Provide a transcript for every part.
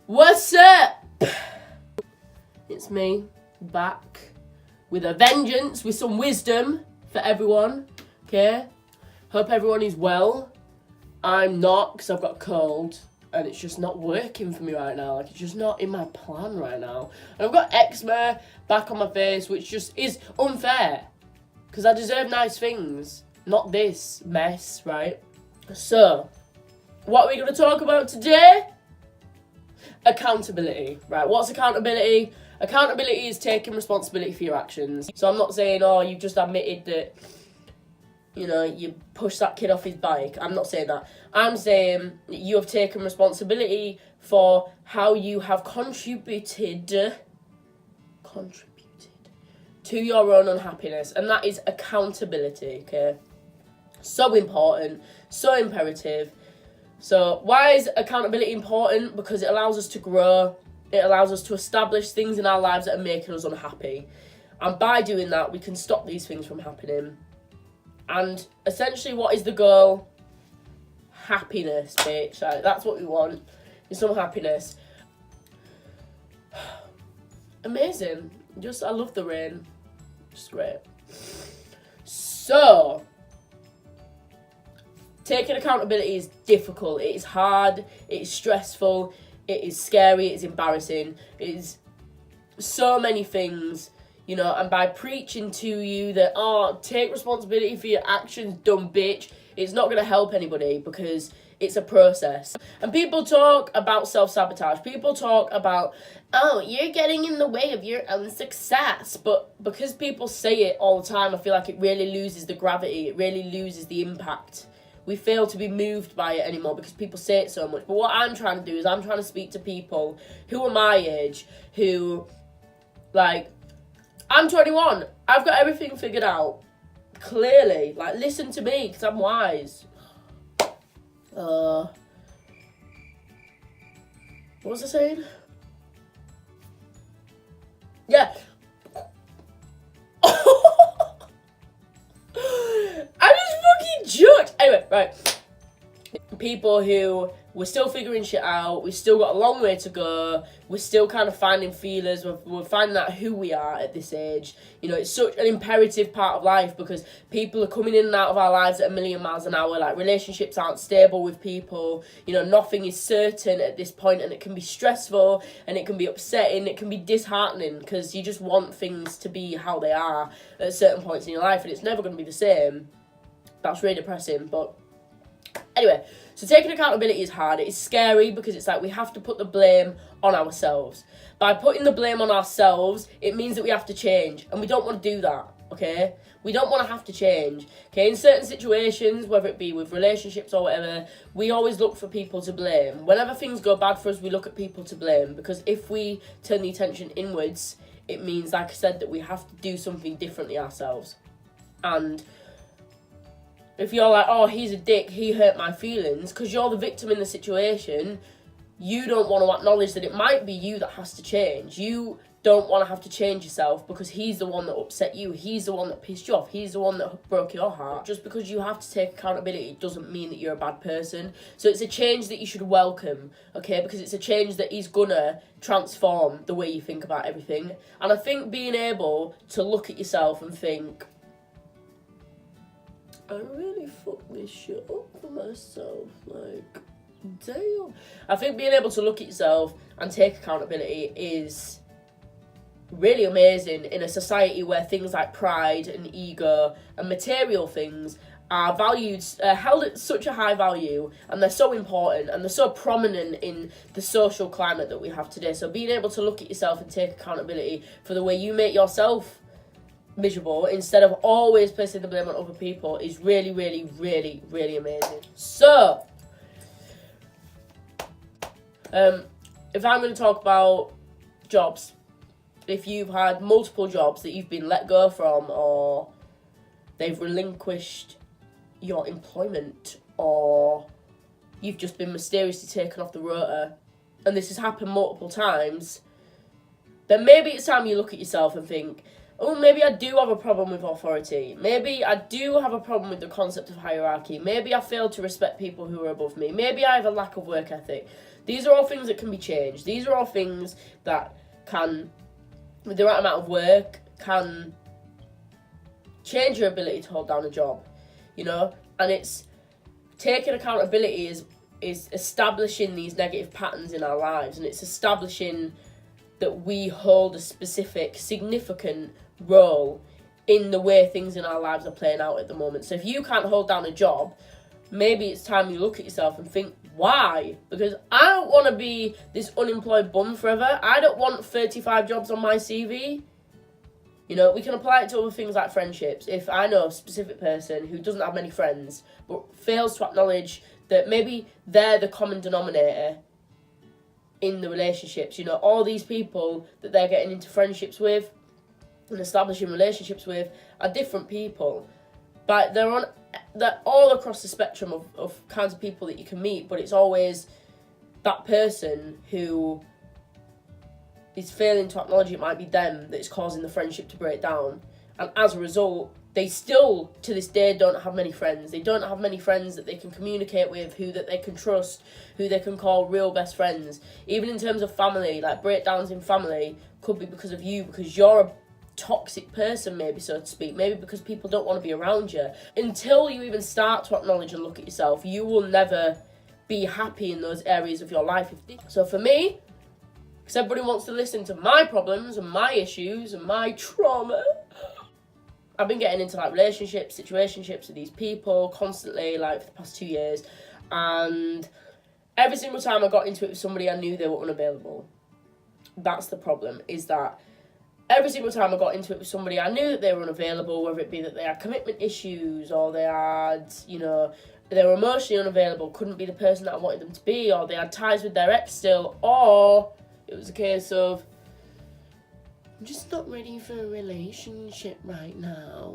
What's up? It's me, back with a vengeance, with some wisdom for everyone, okay? Hope everyone is well. I'm not, because I've got a cold, and it's just not working for me right now. Like, it's just not in my plan right now. And I've got eczema back on my face, which just is unfair, because I deserve nice things, not this mess, right? So, what are we going to talk about today? Accountability, right? What's accountability? Accountability is taking responsibility for your actions. So I'm not saying, oh, you've just admitted that, you know, you pushed that kid off his bike. I'm not saying that. I'm saying you have taken responsibility for how you have contributed to your own unhappiness. And that is accountability, okay? So important, so imperative. So why is accountability important? Because it allows us to grow. It allows us to establish things in our lives that are making us unhappy. And by doing that, we can stop these things from happening. And essentially, what is the goal? Happiness, bitch. Like, that's what we want. Is some happiness. Amazing. I love the rain. Just great. So, taking accountability is difficult. It is hard. It is stressful. It is scary. It is embarrassing. It is so many things, you know. And by preaching to you that, oh, take responsibility for your actions, dumb bitch, it's not going to help anybody because it's a process. And people talk about self-sabotage. People talk about, oh, you're getting in the way of your own success. But because people say it all the time, I feel like it really loses the gravity. It really loses the impact. We fail to be moved by it anymore because people say it so much. But what I'm trying to do is I'm trying to speak to people who are my age, who, like, I'm 21. I've got everything figured out. Clearly. Like, listen to me because I'm wise. What was I saying? Yeah. Judge. Anyway, right. People who we're still figuring shit out. We've still got a long way to go. We're still kind of finding feelers. We're finding out who we are at this age. You know, it's such an imperative part of life because people are coming in and out of our lives at 1,000,000 miles an hour. Like, relationships aren't stable with people. You know, nothing is certain at this point, and it can be stressful and it can be upsetting. It can be disheartening because you just want things to be how they are at certain points in your life, and it's never going to be the same. That's really depressing, but anyway, so taking accountability is hard. It is scary because it's like we have to put the blame on ourselves. By putting the blame on ourselves, it means that we have to change, and we don't want to do that, okay? We don't want to have to change, okay? In certain situations, whether it be with relationships or whatever, we always look for people to blame. Whenever things go bad for us, we look at people to blame, because if we turn the attention inwards, it means, like I said, that we have to do something differently ourselves. And if you're like, oh, he's a dick, he hurt my feelings, because you're the victim in the situation, you don't want to acknowledge that it might be you that has to change. You don't want to have to change yourself because he's the one that upset you. He's the one that pissed you off. He's the one that broke your heart. Just because you have to take accountability doesn't mean that you're a bad person. So it's a change that you should welcome, okay? Because it's a change that is gonna transform the way you think about everything. And I think being able to look at yourself and think, I really fucked this shit up for myself, like, damn. I think being able to look at yourself and take accountability is really amazing in a society where things like pride and ego and material things are valued, held at such a high value, and they're so important and they're so prominent in the social climate that we have today. So being able to look at yourself and take accountability for the way you make yourself miserable instead of always placing the blame on other people is really, really, really, really amazing. So, if I'm going to talk about jobs, if you've had multiple jobs that you've been let go from, or they've relinquished your employment, or you've just been mysteriously taken off the rota, and this has happened multiple times, then maybe it's time you look at yourself and think, oh, maybe I do have a problem with authority. Maybe I do have a problem with the concept of hierarchy. Maybe I fail to respect people who are above me. Maybe I have a lack of work ethic. These are all things that can be changed. These are all things that can, with the right amount of work, can change your ability to hold down a job, you know? And it's taking accountability is establishing these negative patterns in our lives, and it's establishing that we hold a specific, significant role in the way things in our lives are playing out at the moment. So if you can't hold down a job, maybe it's time you look at yourself and think, why? Because I don't want to be this unemployed bum forever. I don't want 35 jobs on my CV. You know, we can apply it to other things like friendships. If I know a specific person who doesn't have many friends, but fails to acknowledge that maybe they're the common denominator in the relationships, you know, all these people that they're getting into friendships with and establishing relationships with are different people. But they're all across the spectrum of kinds of people that you can meet, but it's always that person who is failing to acknowledge it might be them that is causing the friendship to break down. And as a result, they still, to this day, don't have many friends. They don't have many friends that they can communicate with, who that they can trust, who they can call real best friends. Even in terms of family, like breakdowns in family could be because of you, because you're a toxic person, maybe, so to speak. Maybe because people don't want to be around you. Until you even start to acknowledge and look at yourself, you will never be happy in those areas of your life. So for me, because everybody wants to listen to my problems and my issues and my trauma, I've been getting into like relationships, situationships with these people constantly, like for the past 2 years, and every single time I got into it with somebody, I knew they were unavailable. That's the problem, is that every single time I got into it with somebody, I knew that they were unavailable, whether it be that they had commitment issues, or they had, you know, they were emotionally unavailable, couldn't be the person that I wanted them to be, or they had ties with their ex still, or it was a case of, I'm just not ready for a relationship right now.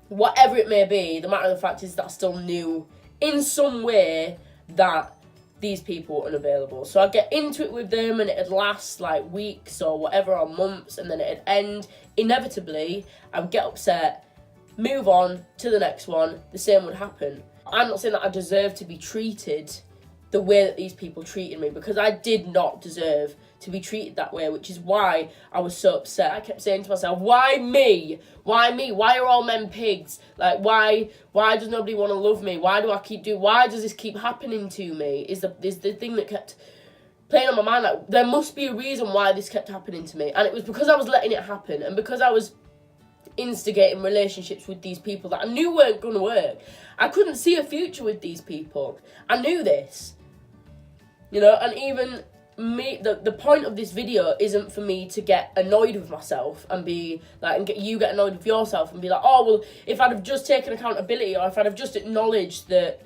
Whatever it may be, the matter of the fact is that I still knew in some way that these people were unavailable. So I'd get into it with them and it'd last like weeks or whatever, or months, and then it'd end. Inevitably, I would get upset, move on to the next one, the same would happen. I'm not saying that I deserve to be treated the way that these people treated me, because I did not deserve to be treated that way, which is why I was so upset. I kept saying to myself, why me? Why me? Why are all men pigs? Like, why does nobody want to love me? Why does this keep happening to me? Is the thing that kept playing on my mind. Like, there must be a reason why this kept happening to me. And it was because I was letting it happen, and because I was instigating relationships with these people that I knew weren't going to work. I couldn't see a future with these people. I knew this. You know, and even me, the point of this video isn't for me to get annoyed with myself and be like, and you get annoyed with yourself and be like, oh, well, if I'd have just taken accountability, or if I'd have just acknowledged that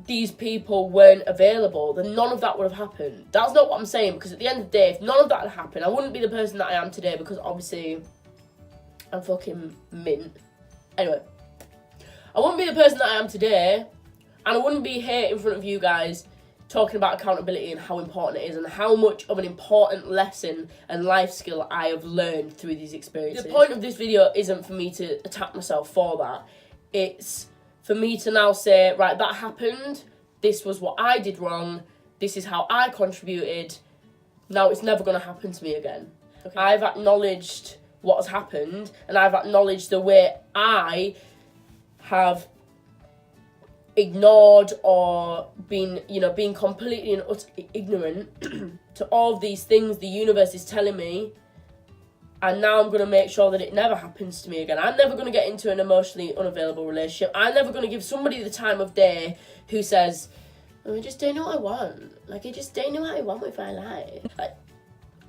these people weren't available, then none of that would have happened. That's not what I'm saying, because at the end of the day, if none of that had happened, I wouldn't be the person that I am today, because obviously I'm fucking mint. Anyway, I wouldn't be the person that I am today, and I wouldn't be here in front of you guys talking about accountability and how important it is, and how much of an important lesson and life skill I have learned through these experiences. The point of this video isn't for me to attack myself for that. It's for me to now say, right, that happened, this was what I did wrong, this is how I contributed, now it's never going to happen to me again. Okay. I've acknowledged what has happened, and I've acknowledged the way I have ignored or been completely and utterly ignorant to all of these things the universe is telling me, and now I'm going to make sure that it never happens to me again. I'm never going to get into an emotionally unavailable relationship. I'm never going to give somebody the time of day who says, oh, I just don't know what I want. Like, I just don't know what I want with my life. Like,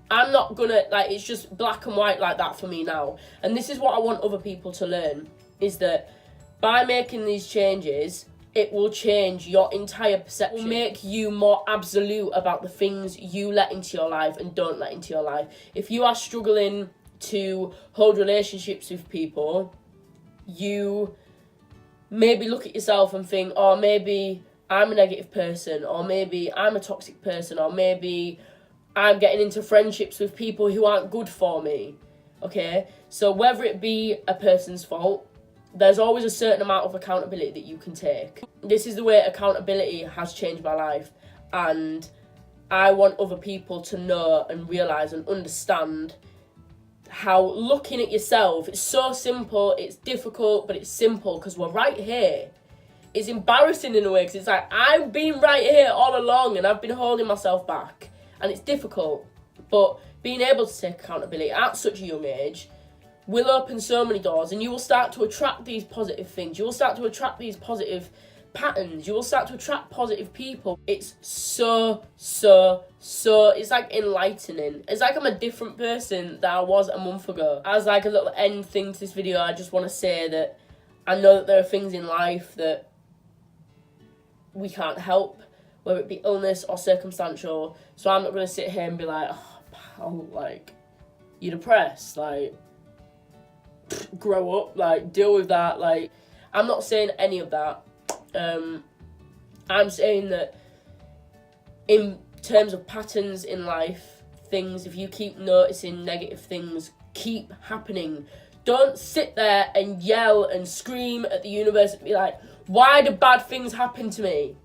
I'm not going to, like, it's just black and white like that for me now. And this is what I want other people to learn, is that by making these changes, it will change your entire perception. It will make you more absolute about the things you let into your life and don't let into your life. If you are struggling to hold relationships with people, you maybe look at yourself and think, oh, maybe I'm a negative person, or maybe I'm a toxic person, or maybe I'm getting into friendships with people who aren't good for me, okay? So whether it be a person's fault, there's always a certain amount of accountability that you can take. This is the way accountability has changed my life, and I want other people to know and realise and understand how looking at yourself, it's so simple, it's difficult, but it's simple because we're right here. It's embarrassing in a way because it's like, I've been right here all along and I've been holding myself back, and it's difficult. But being able to take accountability at such a young age will open so many doors, and you will start to attract these positive things. You will start to attract these positive patterns. You will start to attract positive people. It's so it's like enlightening. It's like I'm a different person than I was a month ago. As like a little end thing to this video, I just want to say that I know that there are things in life that we can't help, whether it be illness or circumstantial. So I'm not going to sit here and be like, oh, pal, like, you're depressed, like, grow up, like, deal with that. Like, I'm not saying any of that. I'm saying that in terms of patterns in life, things, if you keep noticing negative things keep happening, don't sit there and yell and scream at the universe and be like, why do bad things happen to me?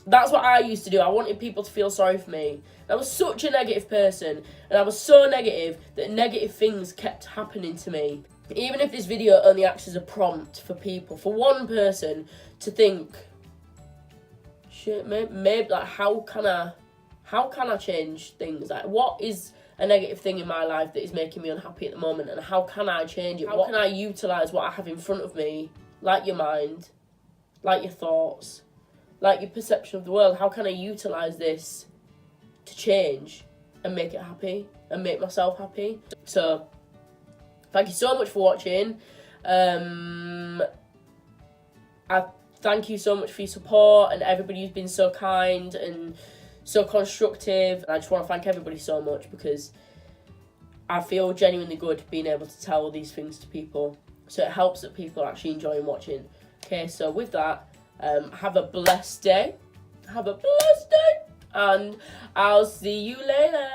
That's what I used to do. I wanted people to feel sorry for me. I was such a negative person, and I was so negative that negative things kept happening to me. Even if this video only acts as a prompt for people, for one person to think, shit, maybe like, how can I change things? Like, what is a negative thing in my life that is making me unhappy at the moment, and how can I change it? How can I utilise what I have in front of me, like your mind, like your thoughts, like your perception of the world? How can I utilise this to change and make it happy and make myself happy? So, thank you so much for watching. I thank you so much for your support and everybody who's been so kind and so constructive. And I just want to thank everybody so much because I feel genuinely good being able to tell these things to people. So it helps that people are actually enjoying watching. Okay, so with that, have a blessed day. Have a blessed day. And I'll see you later.